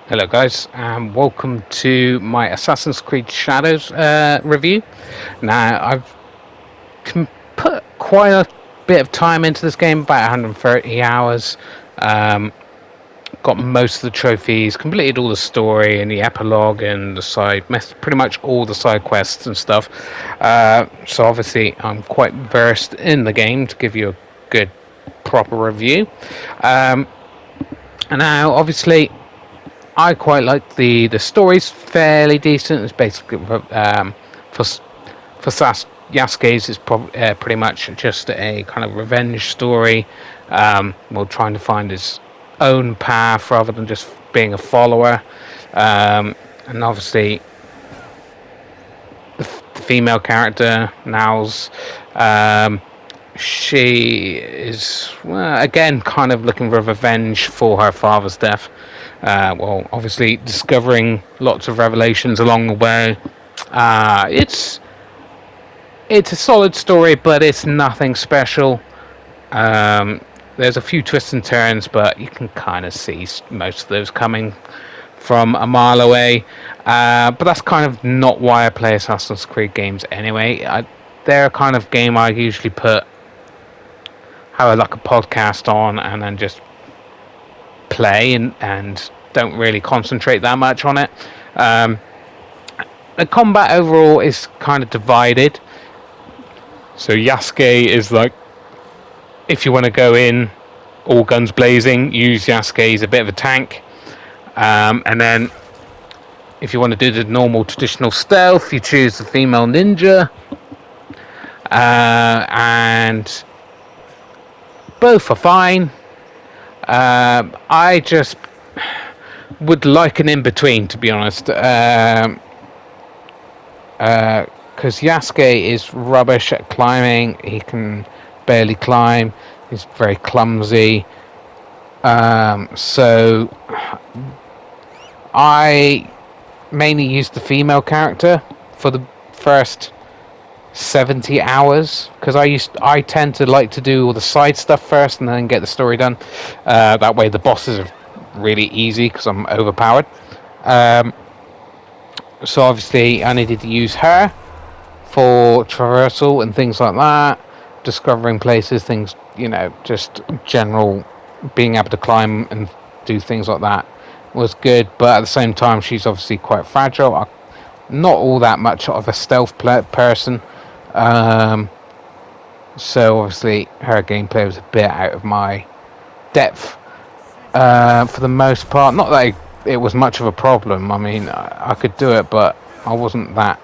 Hello, guys, and welcome to my Assassin's Creed Shadows review. Now, put quite a bit of time into this game, about 130 hours. Um, got most of the trophies, completed all the story and the epilogue and pretty much all the side quests and stuff. So obviously, I'm quite versed in the game to give you a good, proper review. Um, and now, obviously, I quite like the story's fairly decent. It's basically for Yasuke's, it's pretty much just a kind of revenge story. Well, trying to find his own path rather than just being a follower. And obviously, the female character Now's, she is again kind of looking for revenge for her father's death. Obviously discovering lots of revelations along the way. It's a solid story, but it's nothing special. There's a few twists and turns, but you can kind of see most of those coming from a mile away. But that's kind of not why I play Assassin's Creed games anyway. They're a kind of game I usually have like a podcast on and then just play and don't really concentrate that much on it. The combat overall is kind of divided. So Yasuke is like, if you want to go in all guns blazing, use Yasuke. He's a bit of a tank. And then if you want to do the normal traditional stealth, you choose the female ninja. And both are fine. I just would like an in-between, to be honest. Because Yasuke is rubbish at climbing. He can barely climb. He's very clumsy. So I mainly use the female character for the first 70 hours because I tend to like to do all the side stuff first and then get the story done. That way the bosses are really easy because I'm overpowered. So obviously I needed to use her for traversal and things like that, discovering places, things, just general being able to climb and do things like that was good. But at the same time, she's obviously quite fragile. I'm not all that much of a stealth person. So obviously her gameplay was a bit out of my depth for the most part. Not that it was much of a problem. I mean, I could do it, but I wasn't that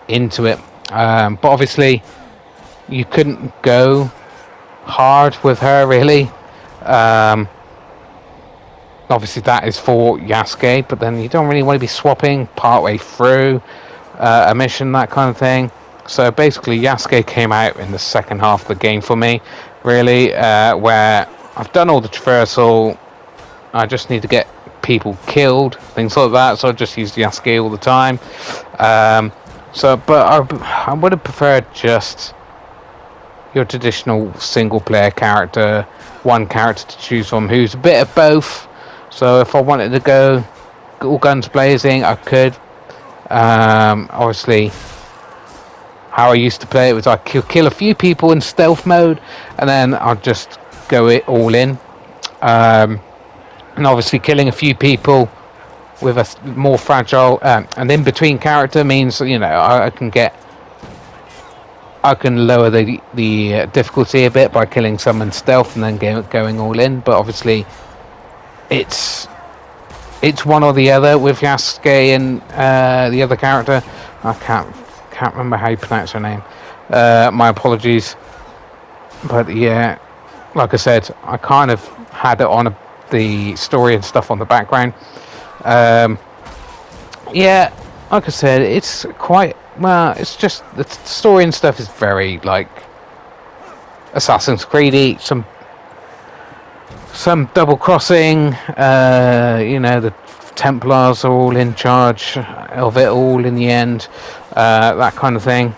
into it. But obviously you couldn't go hard with her really. Obviously that is for Yasuke, but then you don't really want to be swapping partway through a mission, that kind of thing. So basically Yasuke came out in the second half of the game for me, really, where I've done all the traversal. I just need to get people killed, things like that, so I just use Yasuke all the time. But I would have preferred just your traditional single player character, one character to choose from who's a bit of both. So if I wanted to go all guns blazing, I could. Obviously, how I used to play it was I'd kill a few people in stealth mode, and then I'd just go it all in. And obviously, killing a few people with a more fragile and in-between character means I can lower the difficulty a bit by killing someone stealth and then going all in. But obviously, it's one or the other with Yasuke and the other character. I can't remember how you pronounce her name. My apologies. But yeah, like I said, I kind of had it on the story and stuff on the background. Yeah, like I said, it's quite well. It's just the story and stuff is very like Assassin's Creedy. Some double crossing. The Templars are all in charge of it all in the end. That kind of thing.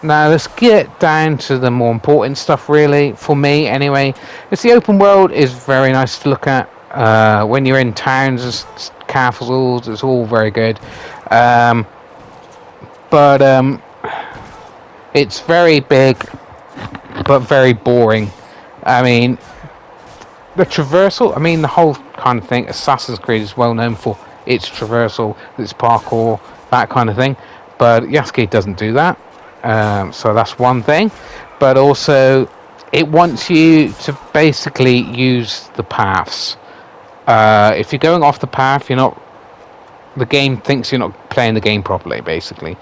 Now let's get down to the more important stuff, really, for me anyway. It's the open world is very nice to look at. When you're in towns, castles, it's all very good. Um, but it's very big, but very boring. I mean, the traversal. I mean, the whole kind of thing. Assassin's Creed is well known for its traversal, its parkour, that kind of thing. But Yasuke doesn't do that. So that's one thing. But also, it wants you to basically use the paths. If you're going off the path, you're not. The game thinks you're not playing the game properly, basically,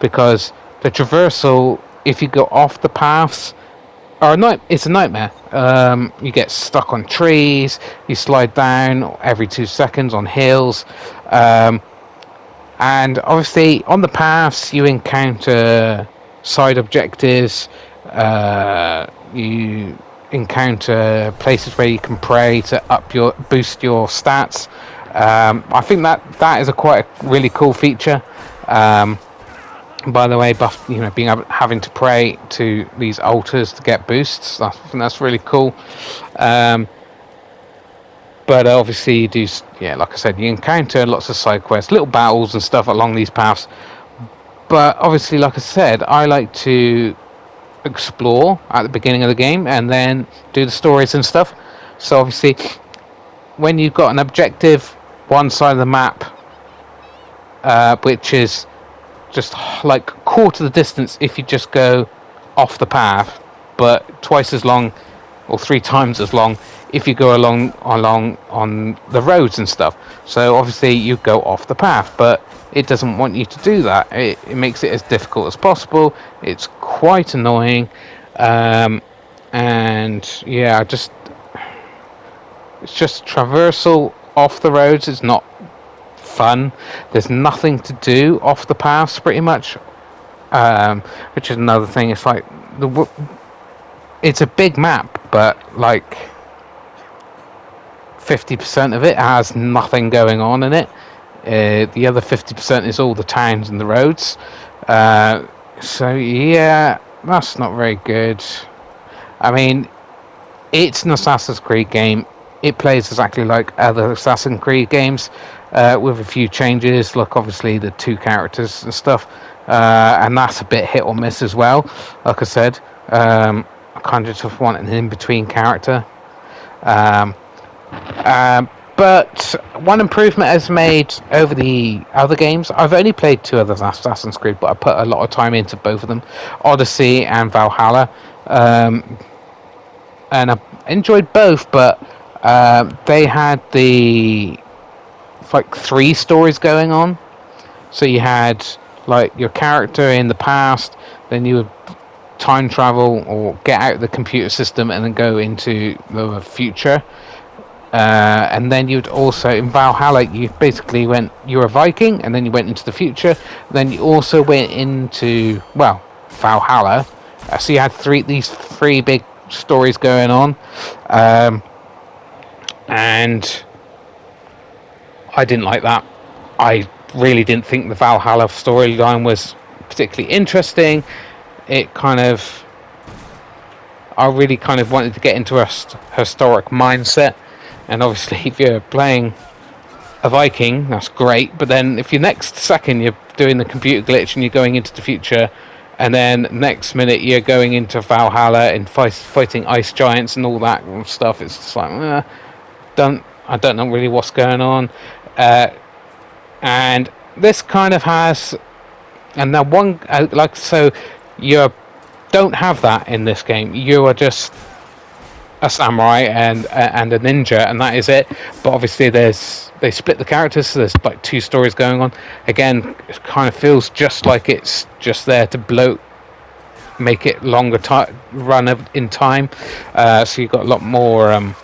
because the traversal. If you go off the paths, it's a nightmare. You get stuck on trees. You slide down every 2 seconds on hills, and obviously on the paths you encounter side objectives. You encounter places where you can pray to boost your stats. I think that is a quite a really cool feature. By the way, having to pray to these altars to get boosts. I think that's really cool. But obviously, you do, yeah, like I said, you encounter lots of side quests, little battles and stuff along these paths. But obviously, like I said, I like to explore at the beginning of the game and then do the stories and stuff. So obviously, when you've got an objective, one side of the map, which is just like quarter the distance if you just go off the path, but twice as long or 3 times as long if you go along on the roads and stuff. So obviously you go off the path, but it doesn't want you to do that. It makes it as difficult as possible. It's quite annoying, and yeah, it's just traversal off the roads. It's not fun. There's nothing to do off the paths pretty much, which is another thing. It's like it's a big map, but like 50% of it has nothing going on in it. The other 50% is all the towns and the roads. So yeah, that's not very good. I mean, it's an Assassin's Creed game. It plays exactly like other Assassin's Creed games, with a few changes, like obviously the 2 characters and stuff, and that's a bit hit or miss as well. Like I said, I kind of just want an in-between character. But one improvement has made over the other games. I've only played 2 other Assassin's Creed, but I put a lot of time into both of them, Odyssey and Valhalla, and I enjoyed both. But they had like 3 stories going on. So you had like your character in the past, then you would time travel or get out of the computer system and then go into the future. And then you'd also, in Valhalla, you were a Viking, and then you went into the future. Then you also went into, well, Valhalla. So you had these three big stories going on. And I didn't like that. I really didn't think the Valhalla storyline was particularly interesting. I really kind of wanted to get into a historic mindset. And obviously, if you're playing a Viking, that's great. But then if next second you're doing the computer glitch and you're going into the future, and then next minute you're going into Valhalla and fighting ice giants and all that stuff, it's just like, I don't know really what's going on. And this kind of has, and now you don't have that in this game. You are just a samurai and a ninja, and that is it. But obviously they split the characters, so there's like 2 stories going on. Again, it kind of feels just like it's just there to make it longer run in time. So you've got a lot more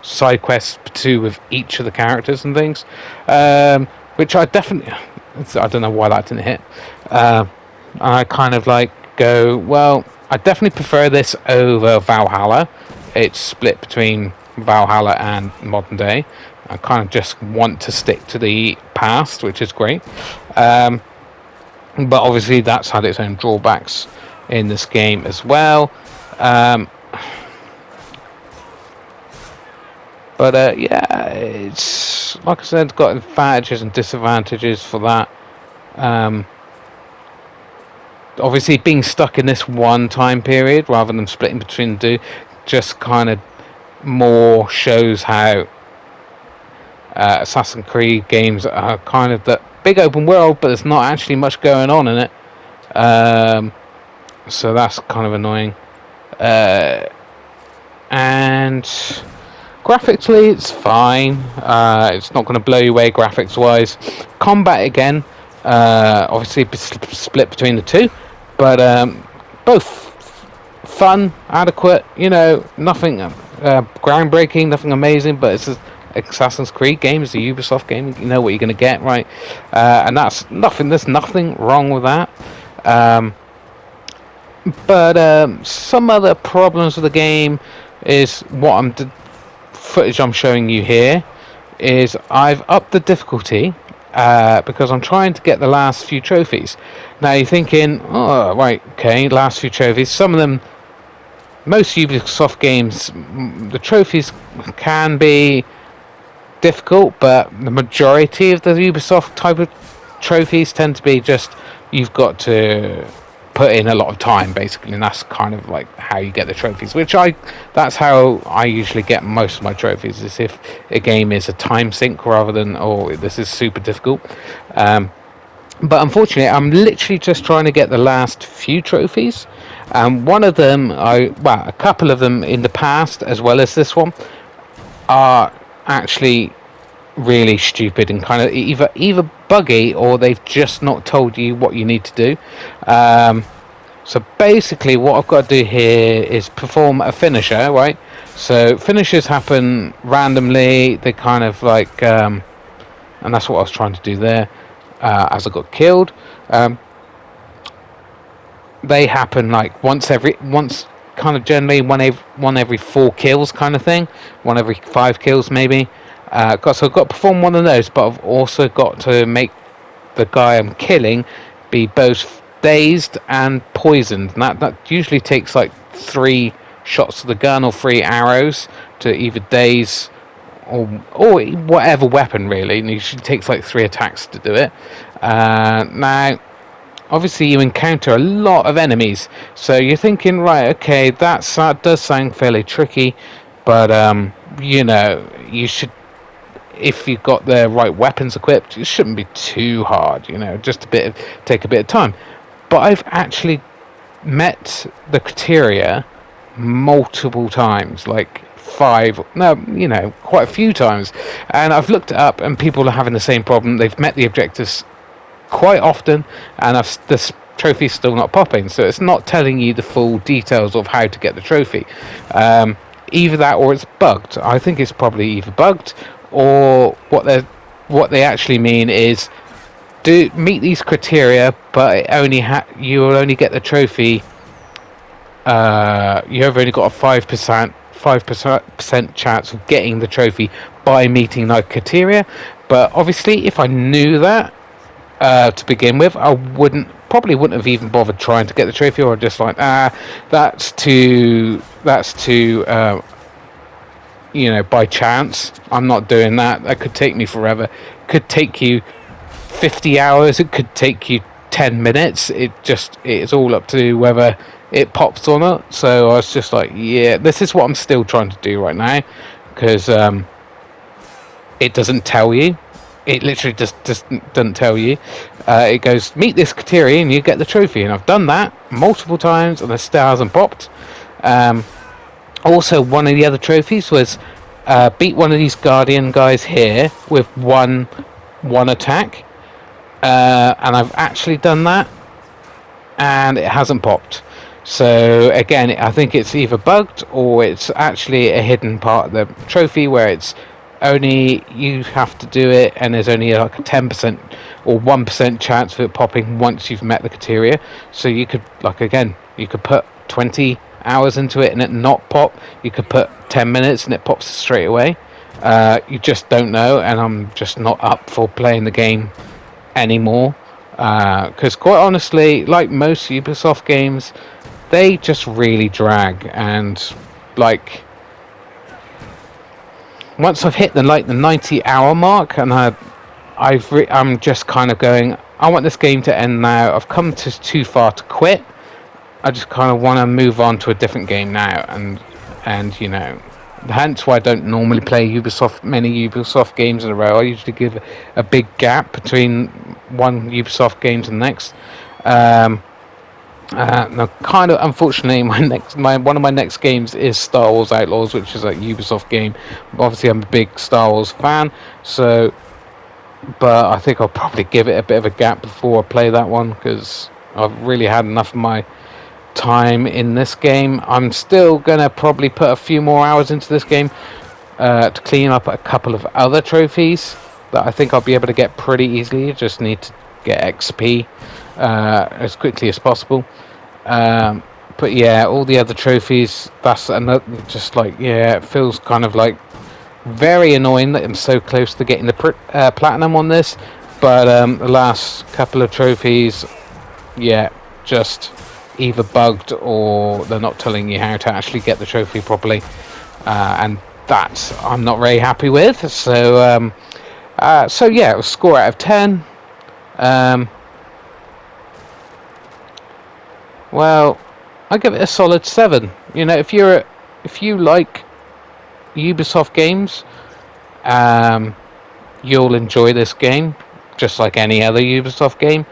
side quests to do with each of the characters and things, which I don't know why that didn't hit. I kind of like go, well, I definitely prefer this over Valhalla. It's split between Valhalla and modern day. I kind of just want to stick to the past, which is great. But obviously that's had its own drawbacks in this game as well. But yeah, it's like I said, got advantages and disadvantages for that. Um, Obviously, being stuck in this one time period rather than splitting between the two, just kind of more shows how Assassin's Creed games are kind of the big open world, but there's not actually much going on in it. So that's kind of annoying. And graphically, it's fine. It's not going to blow you away graphics wise. Combat again, obviously split between the two, but both fun, adequate. Nothing groundbreaking, nothing amazing, but it's an Assassin's Creed game. It's a Ubisoft game. You know what you're going to get, right? And that's nothing. There's nothing wrong with that. But some other problems with the game is the footage I'm showing you here is I've upped the difficulty because I'm trying to get the last few trophies. Now you're thinking, oh right, okay, last few trophies. Some of them, most Ubisoft games, the trophies can be difficult, but the majority of the Ubisoft type of trophies tend to be just you've got to put in a lot of time basically, and that's kind of like how you get the trophies, that's how I usually get most of my trophies, is if a game is a time sink rather than this is super difficult. But unfortunately I'm literally just trying to get the last few trophies. One of them, a couple of them in the past as well as this one, are actually really stupid and kind of either buggy, or they've just not told you what you need to do. So basically what I've got to do here is perform a finisher, right? So finishers happen randomly. They kind of like and that's what I was trying to do there as I got killed. They happen like once kind of generally one every 4 kills kind of thing, one every 5 kills maybe. So I've got to perform one of those, but I've also got to make the guy I'm killing be both dazed and poisoned. And that usually takes like 3 shots of the gun or 3 arrows to either daze or whatever weapon really. And it usually takes like 3 attacks to do it. Now, obviously you encounter a lot of enemies, so you're thinking, right, okay, that does sound fairly tricky, but you should, if you've got the right weapons equipped, it shouldn't be too hard, just take a bit of time. But I've actually met the criteria multiple times, like 5, no, quite a few times, and I've looked it up and people are having the same problem. They've met the objectives quite often, and this trophy's still not popping, so it's not telling you the full details of how to get the trophy. Either that or it's bugged. I think it's probably either bugged, or what they actually mean is meet these criteria, but you will only get the trophy. You have only got a 5% chance of getting the trophy by meeting that criteria. But obviously, if I knew that to begin with, I probably wouldn't have even bothered trying to get the trophy, or just like, that's too by chance. I'm not doing that. That could take me forever. It could take you 50 hours. It could take you 10 minutes. It's all up to whether it pops or not. So I was just like, yeah, this is what I'm still trying to do right now, because it doesn't tell you. It literally just doesn't tell you. It goes, meet this criteria and you get the trophy. And I've done that multiple times and the still hasn't popped. Also, one of the other trophies was beat one of these Guardian guys here with one attack. And I've actually done that, and it hasn't popped. So again, I think it's either bugged or it's actually a hidden part of the trophy where it's only you have to do it, and there's only like a 10% or 1% chance of it popping once you've met the criteria. So you could, you could put 20 hours into it and it not pop. You could put 10 minutes and it pops straight away. You just don't know, and I'm just not up for playing the game anymore, because quite honestly, like most Ubisoft games, they just really drag, and once I've hit the 90-hour mark, and I'm just kind of going, I want this game to end now. I've come too far to quit. I just kind of want to move on to a different game now, and hence why I don't normally play many Ubisoft games in a row. I usually give a big gap between one Ubisoft game to the next. Now, kind of unfortunately, one of my next games is Star Wars Outlaws, which is a Ubisoft game. Obviously, I'm a big Star Wars fan, but I think I'll probably give it a bit of a gap before I play that one, because I've really had enough of my time in this game. I'm still gonna probably put a few more hours into this game to clean up a couple of other trophies that I think I'll be able to get pretty easily. Just need to get XP as quickly as possible. But yeah, all the other trophies, that's another, just like, yeah, it feels kind of like very annoying that I'm so close to getting the platinum on this. But the last couple of trophies, yeah, just either bugged or they're not telling you how to actually get the trophy properly, and that I'm not very happy with. So yeah, it was score out of 10. Well, I give it a solid 7. If you like Ubisoft games, you'll enjoy this game just like any other Ubisoft game.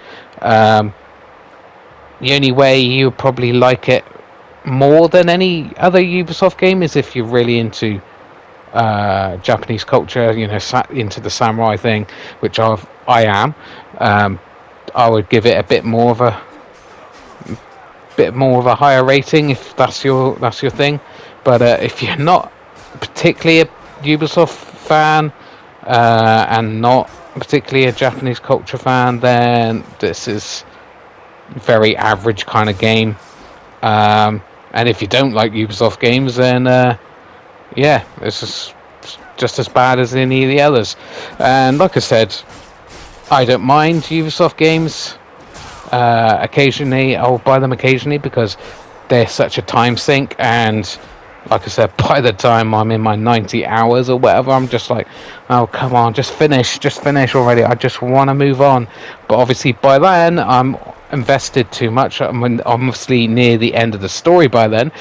The only way you probably like it more than any other Ubisoft game is if you're really into Japanese culture, into the samurai thing, which I am. I would give it a bit more of a higher rating if that's your thing. But if you're not particularly a Ubisoft fan and not particularly a Japanese culture fan, then this is very average kind of game. And if you don't like Ubisoft games, then yeah, this is just as bad as any of the others. And like I said, I don't mind Ubisoft games. Occasionally, I'll buy them occasionally because they're such a time sink, and like I said, by the time I'm in my 90 hours or whatever, I'm just like, oh, come on, just finish already. I just want to move on. But obviously by then, I'm invested too much. I'm obviously near the end of the story by then.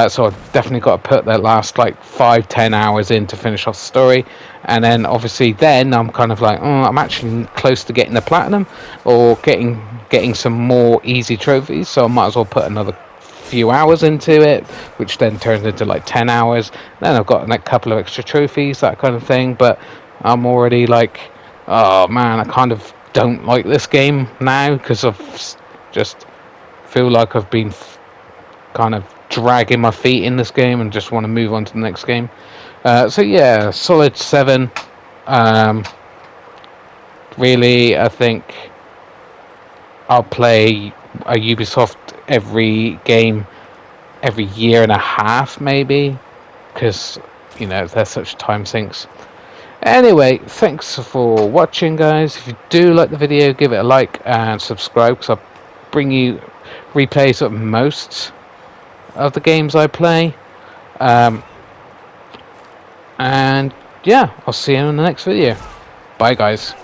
So I've definitely got to put that last 5-10 hours in to finish off the story. And then obviously then I'm kind of like, I'm actually close to getting the platinum or getting some more easy trophies. So I might as well put another few hours into it, which then turns into 10 hours. Then I've got a couple of extra trophies, that kind of thing. But I'm already oh man, I kind of don't like this game now because I've just feel like I've been kind of dragging my feet in this game and just want to move on to the next game. So yeah, solid 7. Really, I think I'll play a Ubisoft every game every year and a half maybe, because they're such time sinks. Anyway, thanks for watching, guys. If you do like the video, give it a like and subscribe, because I bring you replays of most of the games I play. And yeah, I'll see you in the next video. Bye, guys.